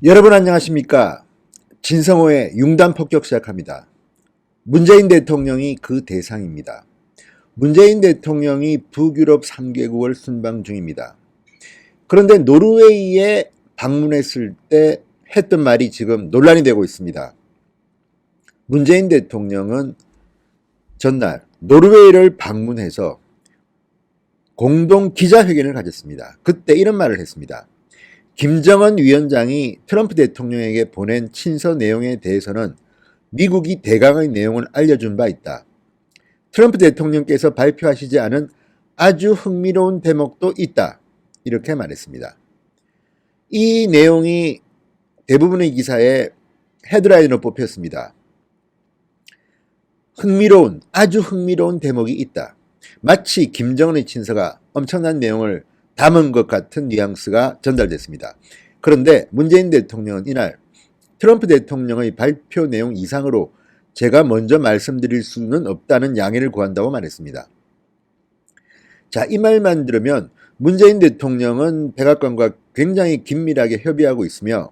여러분 안녕하십니까? 진성호의 융단 폭격 시작합니다. 문재인 대통령이 그 대상입니다. 문재인 대통령이 북유럽 3개국을 순방 중입니다. 그런데 노르웨이에 방문했을 때 했던 말이 지금 논란이 되고 있습니다. 문재인 대통령은 전날 노르웨이를 방문해서 공동 기자회견을 가졌습니다. 그때 이런 말을 했습니다. 김정은 위원장이 트럼프 대통령에게 보낸 친서 내용에 대해서는 미국이 대강의 내용을 알려준 바 있다. 트럼프 대통령께서 발표하시지 않은 아주 흥미로운 대목도 있다. 이렇게 말했습니다. 이 내용이 대부분의 기사에 헤드라인으로 뽑혔습니다. 아주 흥미로운 대목이 있다. 마치 김정은의 친서가 엄청난 내용을 담은 것 같은 뉘앙스가 전달됐습니다. 그런데 문재인 대통령은 이날 트럼프 대통령의 발표 내용 이상으로 제가 먼저 말씀드릴 수는 없다는 양해를 구한다고 말했습니다. 자, 이 말만 들으면 문재인 대통령은 백악관과 굉장히 긴밀하게 협의하고 있으며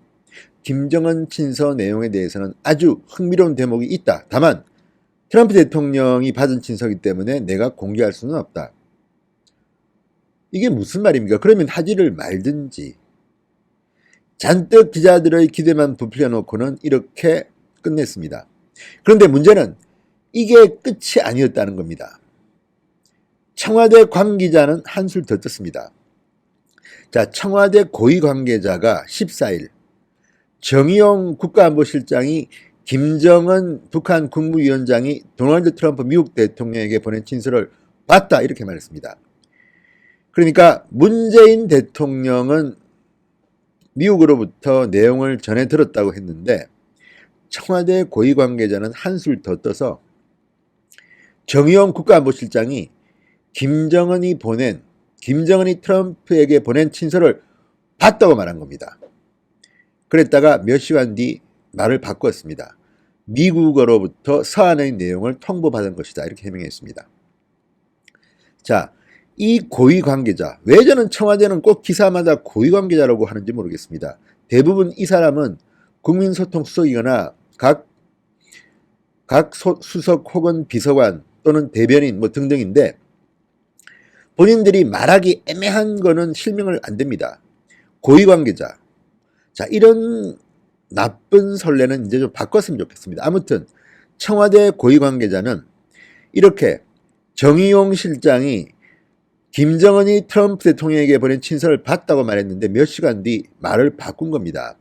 김정은 친서 내용에 대해서는 아주 흥미로운 대목이 있다. 다만 트럼프 대통령이 받은 친서이기 때문에 내가 공개할 수는 없다. 이게 무슨 말입니까? 그러면 하지를 말든지. 잔뜩 기자들의 기대만 부풀려 놓고는 이렇게 끝냈습니다. 그런데 문제는 이게 끝이 아니었다는 겁니다. 청와대 관계자는 한술 더 떴습니다. 자, 청와대 고위 관계자가 14일 정의용 국가안보실장이 김정은 북한 국무위원장이 도널드 트럼프 미국 대통령에게 보낸 친서를 봤다 이렇게 말했습니다. 그러니까 문재인 대통령은 미국으로부터 내용을 전해 들었다고 했는데 청와대 고위 관계자는 한술 더 떠서 정의용 국가안보실장이 김정은이 트럼프에게 보낸 친서를 봤다고 말한 겁니다. 그랬다가 몇 시간 뒤 말을 바꿨습니다. 미국으로부터 서한의 내용을 통보받은 것이다 이렇게 해명했습니다. 자, 이 고위 관계자, 왜 저는 청와대는 꼭 기사마다 고위 관계자라고 하는지 모르겠습니다. 대부분 이 사람은 국민소통수석이거나 각 수석 혹은 비서관 또는 대변인 등등인데 본인들이 말하기 애매한 거는 실명을 안 됩니다. 고위 관계자. 자, 이런 나쁜 선례는 이제 좀 바꿨으면 좋겠습니다. 아무튼 청와대 고위 관계자는 이렇게 정의용 실장이 김정은이 트럼프 대통령에게 보낸 친서를 봤다고 말했는데 몇 시간 뒤 말을 바꾼 겁니다.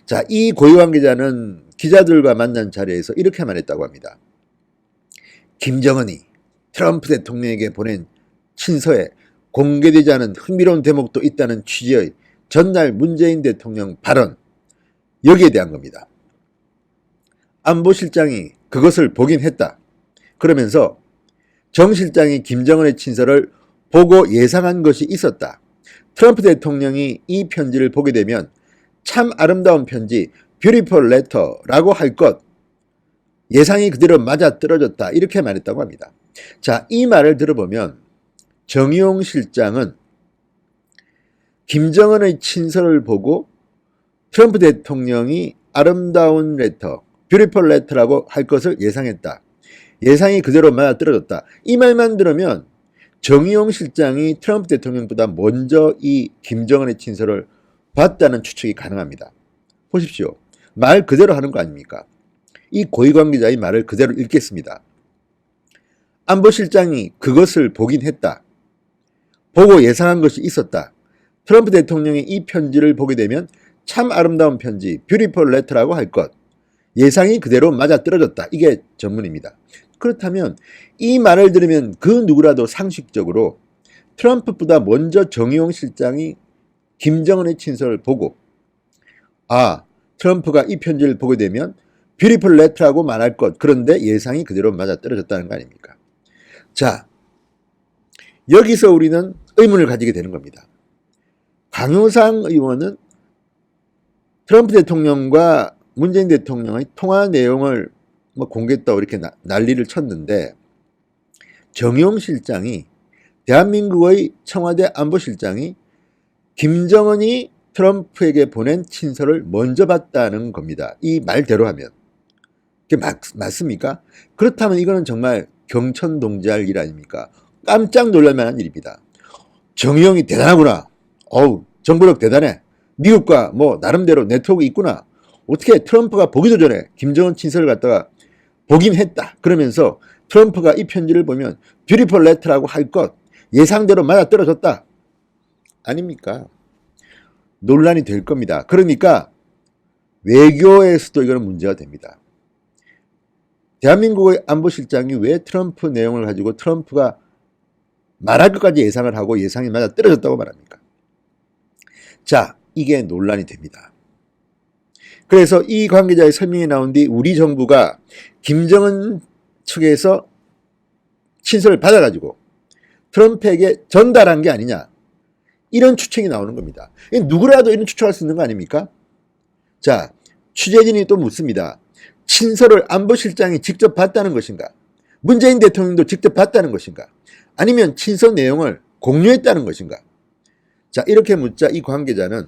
자, 이 고위 관계자는 기자들과 만난 자리에서 이렇게 말했다고 합니다. 김정은이 트럼프 대통령에게 보낸 친서에 공개되지 않은 흥미로운 대목도 있다는 취지의 전날 문재인 대통령 발언, 여기에 대한 겁니다. 안보실장이 그것을 보긴 했다. 그러면서 정 실장이 김정은의 친서를 보고 예상한 것이 있었다. 트럼프 대통령이 이 편지를 보게 되면 참 아름다운 편지, beautiful letter라고 할 것, 예상이 그대로 맞아떨어졌다 이렇게 말했다고 합니다. 자, 이 말을 들어보면 정의용 실장은 김정은의 친서를 보고 트럼프 대통령이 아름다운 레터, beautiful letter라고 할 것을 예상했다. 예상이 그대로 맞아떨어졌다. 이 말만 들으면 정의용 실장이 트럼프 대통령보다 먼저 이 김정은의 친서를 봤다는 추측이 가능합니다. 보십시오. 말 그대로 하는 거 아닙니까? 이 고위 관계자의 말을 그대로 읽겠습니다. 안보실장이 그것을 보긴 했다. 보고 예상한 것이 있었다. 트럼프 대통령이 이 편지를 보게 되면 참 아름다운 편지, beautiful letter라고 할 것. 예상이 그대로 맞아떨어졌다. 이게 전문입니다. 그렇다면 이 말을 들으면 그 누구라도 상식적으로 트럼프보다 먼저 정의용 실장이 김정은의 친서를 보고 트럼프가 이 편지를 보게 되면 beautiful letter라고 말할 것. 그런데 예상이 그대로 맞아떨어졌다는 거 아닙니까? 자, 여기서 우리는 의문을 가지게 되는 겁니다. 강효상 의원은 트럼프 대통령과 문재인 대통령의 통화 내용을 공개했다고 이렇게 난리를 쳤는데 정의용 실장이 대한민국의 청와대 안보실장이 김정은이 트럼프에게 보낸 친서를 먼저 봤다는 겁니다. 이 말대로 하면. 그게 맞습니까? 그렇다면 이거는 정말 경천동지할 일 아닙니까? 깜짝 놀랄 만한 일입니다. 정의용이 대단하구나. 어우, 정보력 대단해. 미국과 뭐 나름대로 네트워크 있구나. 어떻게 트럼프가 보기도 전에 김정은 친서를 갖다가 보긴 했다. 그러면서 트럼프가 이 편지를 보면 뷰티풀 레터라고 할 것 예상대로 맞아떨어졌다. 아닙니까? 논란이 될 겁니다. 그러니까 외교에서도 이거는 문제가 됩니다. 대한민국의 안보실장이 왜 트럼프 내용을 가지고 트럼프가 말할 것까지 예상을 하고 예상이 맞아 떨어졌다고 말합니까? 자, 이게 논란이 됩니다. 그래서 이 관계자의 설명이 나온 뒤 우리 정부가 김정은 측에서 친서를 받아가지고 트럼프에게 전달한 게 아니냐, 이런 추측이 나오는 겁니다. 누구라도 이런 추측할 수 있는 거 아닙니까? 자, 취재진이 또 묻습니다. 친서를 안보실장이 직접 봤다는 것인가? 문재인 대통령도 직접 봤다는 것인가? 아니면 친서 내용을 공유했다는 것인가? 자, 이렇게 묻자 이 관계자는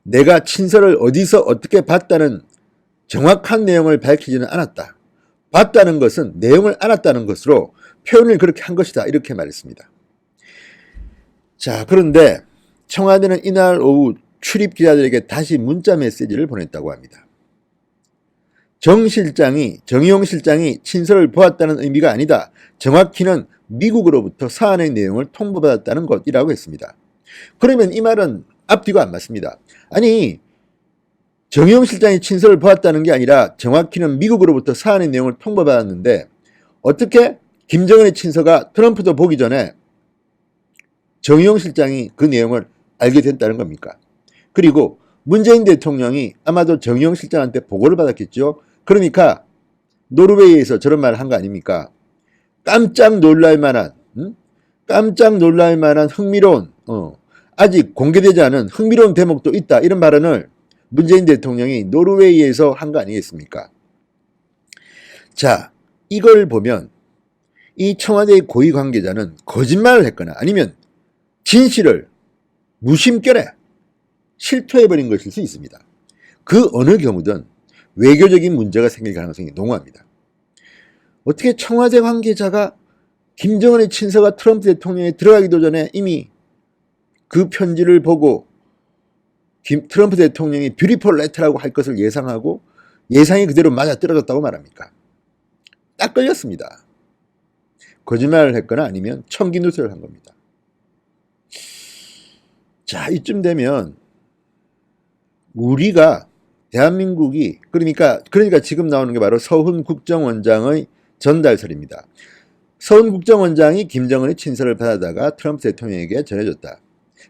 내가 친서를 어디서 어떻게 봤다는 정확한 내용을 밝히지는 않았다. 봤다는 것은 내용을 알았다는 것으로 표현을 그렇게 한 것이다. 이렇게 말했습니다. 자, 그런데 청와대는 이날 오후 출입 기자들에게 다시 문자 메시지를 보냈다고 합니다. 정의용 실장이 친서를 보았다는 의미가 아니다. 정확히는 미국으로부터 사안의 내용을 통보받았다는 것이라고 했습니다. 그러면 이 말은 앞뒤가 안 맞습니다. 아니, 정의용 실장이 친서를 보았다는 게 아니라 정확히는 미국으로부터 사안의 내용을 통보받았는데 어떻게 김정은의 친서가 트럼프도 보기 전에 정의용 실장이 그 내용을 알게 됐다는 겁니까? 그리고 문재인 대통령이 아마도 정의용 실장한테 보고를 받았겠죠. 그러니까 노르웨이에서 저런 말을 한 거 아닙니까? 깜짝 놀랄 만한 흥미로운 아직 공개되지 않은 흥미로운 대목도 있다. 이런 발언을 문재인 대통령이 노르웨이에서 한 거 아니겠습니까? 자, 이걸 보면 이 청와대의 고위 관계자는 거짓말을 했거나 아니면 진실을 무심결에 실토해버린 것일 수 있습니다. 그 어느 경우든 외교적인 문제가 생길 가능성이 농후합니다. 어떻게 청와대 관계자가 김정은의 친서가 트럼프 대통령에 들어가기도 전에 이미 그 편지를 보고 트럼프 대통령이 뷰티풀 레터라고 할 것을 예상하고 예상이 그대로 맞아떨어졌다고 말합니까? 딱 걸렸습니다. 거짓말을 했거나 아니면 청기누설을 한 겁니다. 자, 이쯤 되면 우리가 대한민국이 그러니까 지금 나오는 게 바로 서훈 국정원장의 전달설입니다. 서훈 국정원장이 김정은의 친서를 받아다가 트럼프 대통령에게 전해줬다.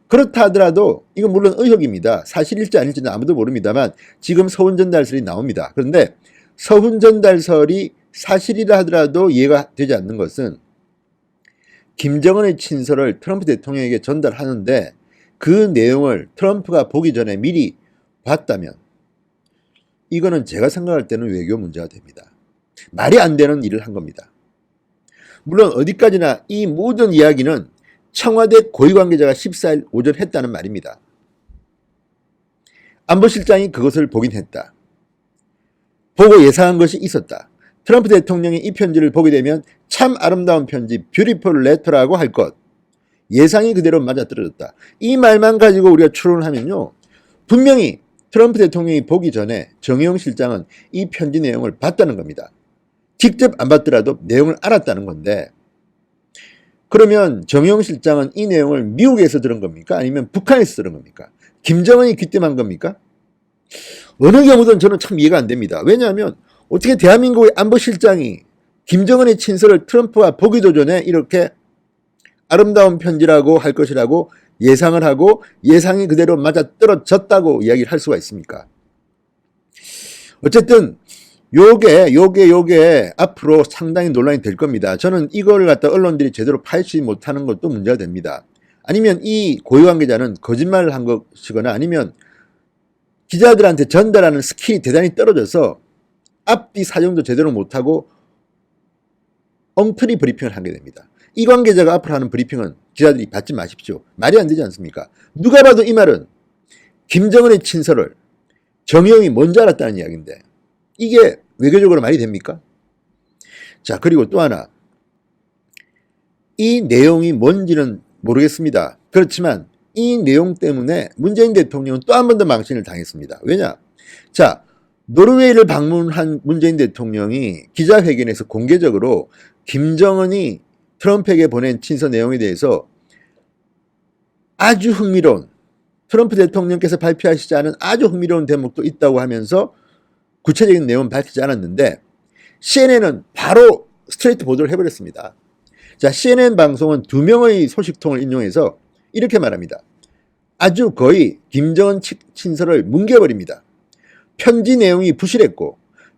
그렇다 하더라도 이건 물론 의혹입니다. 사실일지 아닐지는 아무도 모릅니다만 지금 서훈 전달설이 나옵니다. 그런데 서훈 전달설이 사실이라 하더라도 이해가 되지 않는 것은 김정은의 친서를 트럼프 대통령에게 전달하는데 그 내용을 트럼프가 보기 전에 미리 봤다면 이거는 제가 생각할 때는 외교 문제가 됩니다. 말이 안 되는 일을 한 겁니다. 물론 어디까지나 이 모든 이야기는 청와대 고위관계자가 14일 오전 했다는 말입니다. 안보실장이 그것을 보긴 했다. 보고 예상한 것이 있었다. 트럼프 대통령이 이 편지를 보게 되면 참 아름다운 편지, 뷰티풀 레터라고 할 것. 예상이 그대로 맞아떨어졌다. 이 말만 가지고 우리가 추론을 하면요. 분명히 트럼프 대통령이 보기 전에 정의용 실장은 이 편지 내용을 봤다는 겁니다. 직접 안 봤더라도 내용을 알았다는 건데 그러면 정의용 실장은 이 내용을 미국에서 들은 겁니까? 아니면 북한에서 들은 겁니까? 김정은이 귀띔한 겁니까? 어느 경우든 저는 참 이해가 안 됩니다. 왜냐하면 어떻게 대한민국의 안보실장이 김정은의 친서를 트럼프가 보기도 전에 이렇게 아름다운 편지라고 할 것이라고 예상을 하고 예상이 그대로 맞아떨어졌다고 이야기를 할 수가 있습니까? 어쨌든 요게 앞으로 상당히 논란이 될 겁니다. 저는 이걸 갖다 언론들이 제대로 파헤치지 못하는 것도 문제가 됩니다. 아니면 이 고위관계자는 거짓말을 한 것이거나 아니면 기자들한테 전달하는 스킬이 대단히 떨어져서 앞뒤 사정도 제대로 못하고 엉터리 브리핑을 하게 됩니다. 이 관계자가 앞으로 하는 브리핑은 기자들이 받지 마십시오. 말이 안 되지 않습니까? 누가 봐도 이 말은 김정은의 친서를 정의용이 먼저 알았다는 이야기인데 이게 외교적으로 말이 됩니까? 자, 그리고 또 하나. 이 내용이 뭔지는 모르겠습니다. 그렇지만 이 내용 때문에 문재인 대통령은 또 한 번 더 망신을 당했습니다. 왜냐? 자, 노르웨이를 방문한 문재인 대통령이 기자회견에서 공개적으로 김정은이 트럼프에게 보낸 친서 내용에 대해서 아주 흥미로운, 트럼프 대통령께서 발표하시지 않은 아주 흥미로운 대목도 있다고 하면서 구체적인 내용은 밝히지 않았는데 CNN은 바로 스트레이트 보도를 해버렸습니다. 자, CNN 방송은 2명의 소식통을 인용해서 이렇게 말합니다. 아주 거의 김정은 친서를 뭉개버립니다. 편지 내용이 부실했고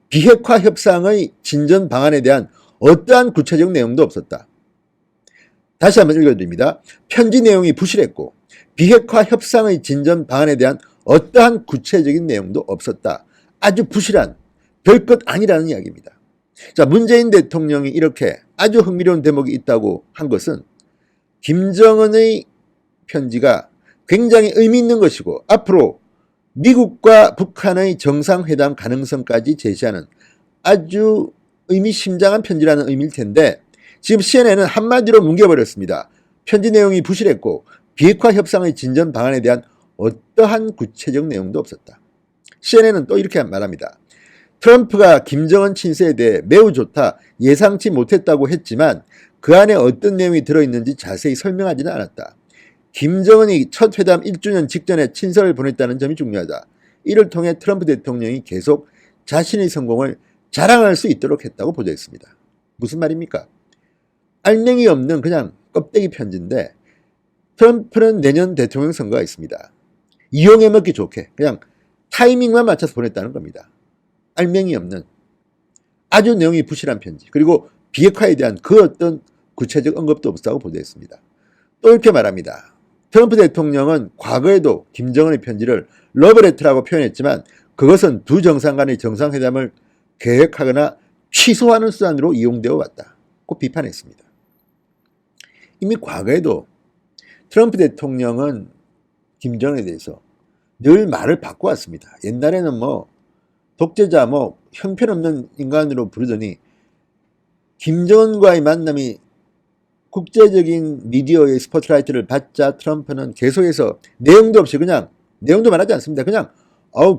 비핵화 협상의 진전 방안에 대한 어떠한 구체적 내용도 없었다. 다시 한번 읽어드립니다. 편지 내용이 부실했고 비핵화 협상의 진전 방안에 대한 어떠한 구체적인 내용도 없었다. 아주 부실한 별것 아니라는 이야기입니다. 자, 문재인 대통령이 이렇게 아주 흥미로운 대목이 있다고 한 것은 김정은의 편지가 굉장히 의미 있는 것이고 앞으로 미국과 북한의 정상회담 가능성까지 제시하는 아주 의미심장한 편지라는 의미일 텐데 지금 CNN은 한마디로 뭉개버렸습니다. 편지 내용이 부실했고 비핵화 협상의 진전 방안에 대한 어떠한 구체적 내용도 없었다. CNN은 또 이렇게 말합니다. 트럼프가 김정은 친서에 대해 매우 좋다, 예상치 못했다고 했지만 그 안에 어떤 내용이 들어있는지 자세히 설명하지는 않았다. 김정은이 첫 회담 1주년 직전에 친서를 보냈다는 점이 중요하다. 이를 통해 트럼프 대통령이 계속 자신의 성공을 자랑할 수 있도록 했다고 보도했습니다. 무슨 말입니까? 알맹이 없는 그냥 껍데기 편지인데 트럼프는 내년 대통령 선거가 있습니다. 이용해 먹기 좋게 그냥 타이밍만 맞춰서 보냈다는 겁니다. 알맹이 없는 아주 내용이 부실한 편지, 그리고 비핵화에 대한 그 어떤 구체적 언급도 없다고 보도했습니다. 또 이렇게 말합니다. 트럼프 대통령은 과거에도 김정은의 편지를 러브레터라고 표현했지만 그것은 두 정상 간의 정상회담을 계획하거나 취소하는 수단으로 이용되어 왔다. 고 비판했습니다. 이미 과거에도 트럼프 대통령은 김정은에 대해서 늘 말을 바꿔왔습니다. 옛날에는 독재자 형편없는 인간으로 부르더니 김정은과의 만남이 국제적인 미디어의 스포트라이트를 받자 트럼프는 계속해서 내용도 없이 그냥 내용도 말하지 않습니다. 그냥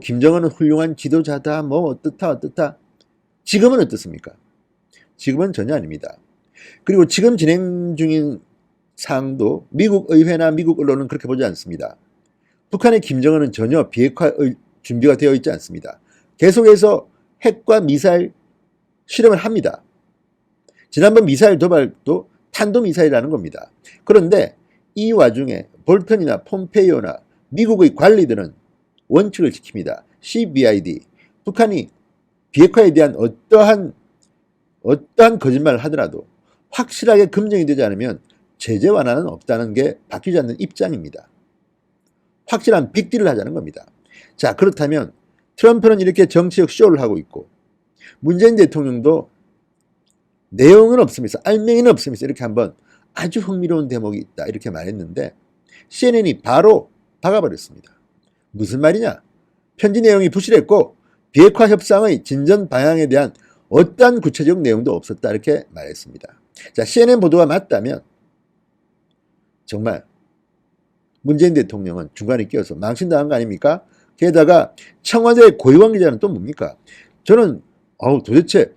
김정은은 훌륭한 지도자다 어떻다. 지금은 어떻습니까? 지금은 전혀 아닙니다. 그리고 지금 진행 중인 사항도 미국 의회나 미국 언론은 그렇게 보지 않습니다. 북한의 김정은은 전혀 비핵화 준비가 되어 있지 않습니다. 계속해서 핵과 미사일 실험을 합니다. 지난번 미사일 도발도 탄도미사일이라는 겁니다. 그런데 이 와중에 볼턴이나 폼페이오나 미국의 관리들은 원칙을 지킵니다. CBID, 북한이 비핵화에 대한 어떠한 거짓말을 하더라도 확실하게 검증이 되지 않으면 제재 완화는 없다는 게 바뀌지 않는 입장입니다. 확실한 빅딜을 하자는 겁니다. 자, 그렇다면 트럼프는 이렇게 정치적 쇼를 하고 있고 문재인 대통령도 내용은 없으면서 알맹이는 없으면서 이렇게 한번 아주 흥미로운 대목이 있다 이렇게 말했는데 CNN이 바로 박아버렸습니다. 무슨 말이냐? 편지 내용이 부실했고 비핵화 협상의 진전 방향에 대한 어떠한 구체적 내용도 없었다 이렇게 말했습니다. 자, CNN 보도가 맞다면 정말 문재인 대통령은 중간에 끼어서 망신당한 거 아닙니까? 게다가 청와대 고위 관계자는 또 뭡니까? 저는 도대체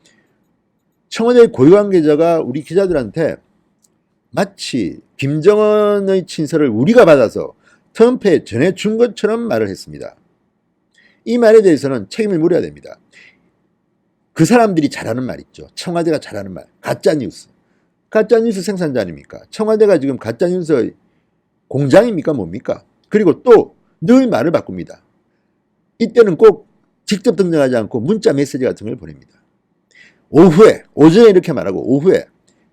청와대 고위 관계자가 우리 기자들한테 마치 김정은의 친서를 우리가 받아서 트럼프에 전해준 것처럼 말을 했습니다. 이 말에 대해서는 책임을 물어야 됩니다. 그 사람들이 잘하는 말 있죠. 청와대가 잘하는 말. 가짜뉴스. 가짜뉴스 생산자 아닙니까? 청와대가 지금 가짜뉴스의 공장입니까? 뭡니까? 그리고 또 늘 말을 바꿉니다. 이때는 꼭 직접 등장하지 않고 문자 메시지 같은 걸 보냅니다. 오전에 이렇게 말하고 오후에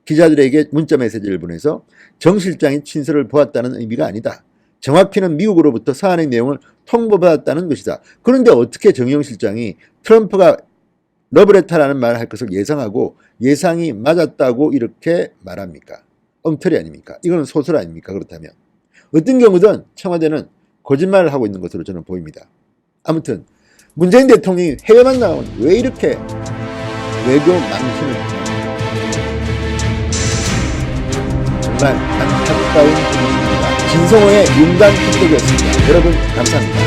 기자들에게 문자 메시지를 보내서 정 실장이 친서를 보았다는 의미가 아니다. 정확히는 미국으로부터 사안의 내용을 통보받았다는 것이다. 그런데 어떻게 정의용 실장이 트럼프가 러브레터라는 말을 할 것을 예상하고 예상이 맞았다고 이렇게 말합니까? 엉터리 아닙니까? 이거는 소설 아닙니까? 그렇다면 어떤 경우든 청와대는 거짓말을 하고 있는 것으로 저는 보입니다. 아무튼 문재인 대통령이 해외만 나가면 왜 이렇게 외교 망신을 하냐. 정말 안타까운 분위기입니다. 진성호의 윤단 틱톡이었습니다. 여러분 감사합니다.